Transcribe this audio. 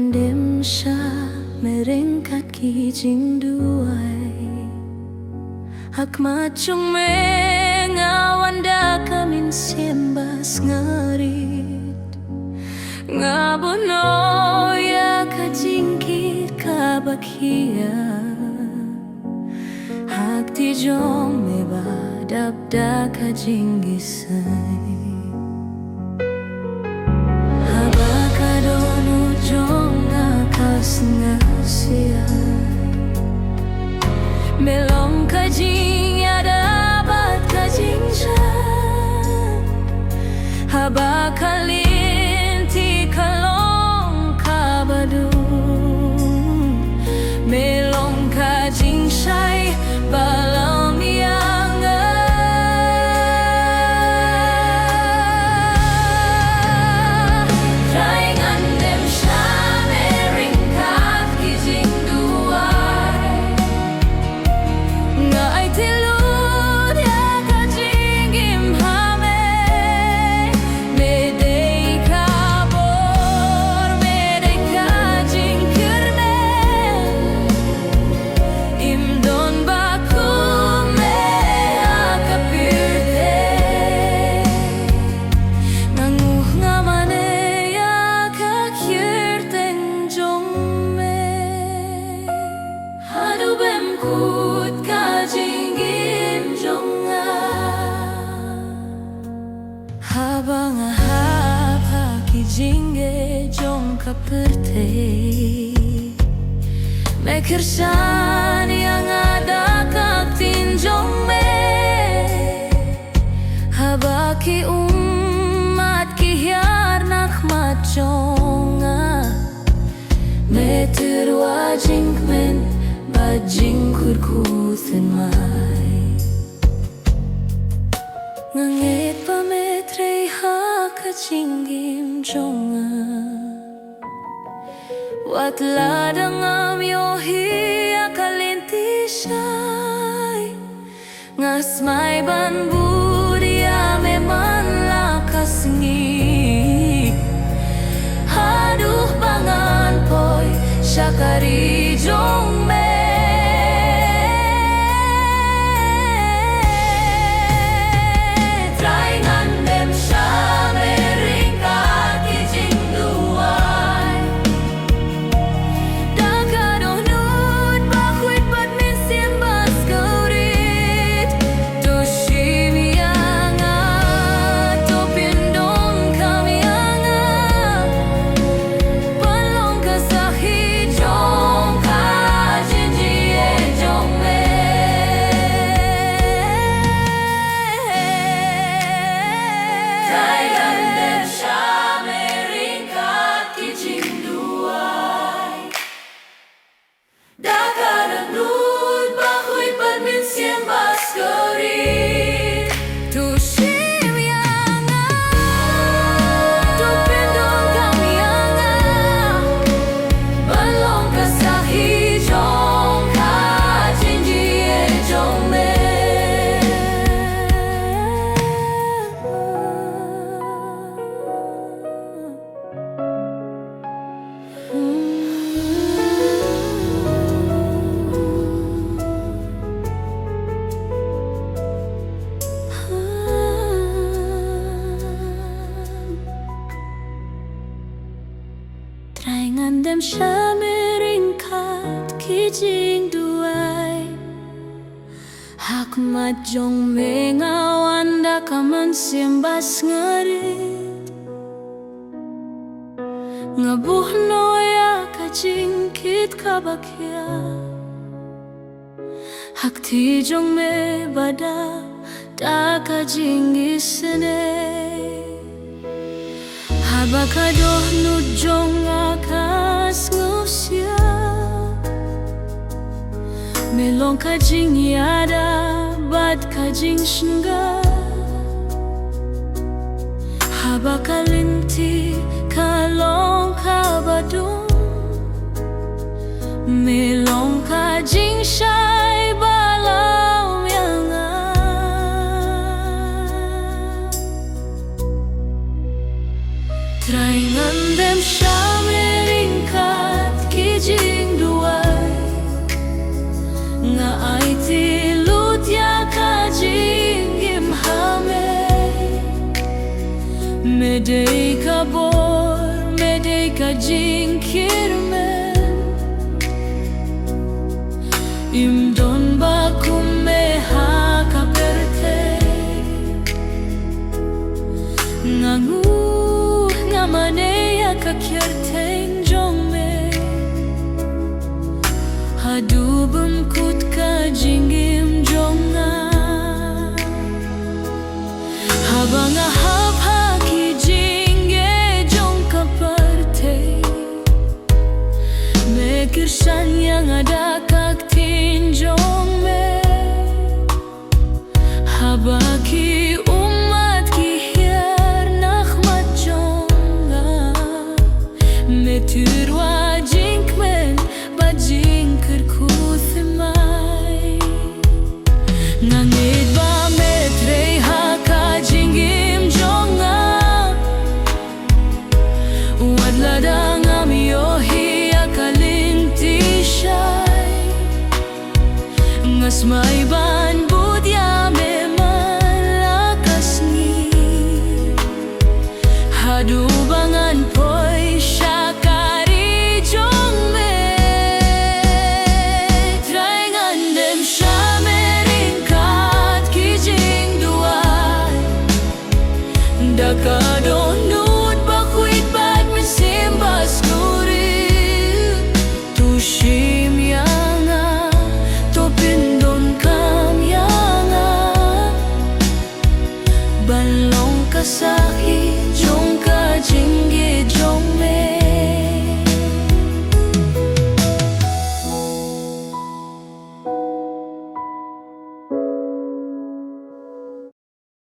ngandem siya meringkat kijing duay Hakmachong mengawanda kamin siembas ngarit Ngabono ya kajingkit kabakia Hak tijong mebadabda kajinggisay Habakadono jong nakasngasya Melong kajing ya dapat kajing siya Habakalinti kalong kabadung Melong kajing siya balam yang Try ngandem siya meringkat kijing duay Ngay tilud ya kajing imhame Medei kabor, medei kajing kirmel Imdon baku me akapirte Nanguh ngamane ya kakirteng jongme Hadu bemkut kajing imjonga Habang ahap kijingge jong kaperte Mekirsan yang ada kaktinjong me Habaki umat kihyar nakmaconga Meter wajing men bajing kurkusen mai Ngangit pa metre hakajingim jonga Wat ladang amyohi akalinti siya'y Ngasmay ban budia meman lakas ngi Haduh bangan poy syakari jong me Try ngandem siya meringkat kijing duay Dagadohnut bakwit badmin siembas kaurit Tushim yanga topindon kami yanga Palong kasahi jong kajinji e jong me Try ngandem siya meringkat kijing duay Dagadohnut bakwit badmin siembas kaurit Tushim yanga topindon kami yanga Balong kasahi jong kajinji e jong me Try ngandem siya meringkat kijing duay Hakmat jong mengawanda kaman siembas ngarit Ngabuhno ya kajingkit kabakya Hakti jong me bada da kajing isene Habakadohnut jong akas ngusya Melong kajing yada bad kajing shengga Habakalinti kalong kabadung Melong kajing syai balau yanga Try ngandem siya meringkat Medei kabor, medei ka jingkirmen Imdon bakum meha kaperte Ngangu ngamane ya kakyerteng jongme Hadubum kut ka jingim jonga Habang ahab ki jinge jong kaparte Mekirsan yang ada kak tinjong me Habaki umat ki hier nakhmat jonga Meturwa jinkmen ba jinkir kuthimai Ngangid ba metrei haka jingim jonga Wadladang amiohi akalinti shay Ngasmay ba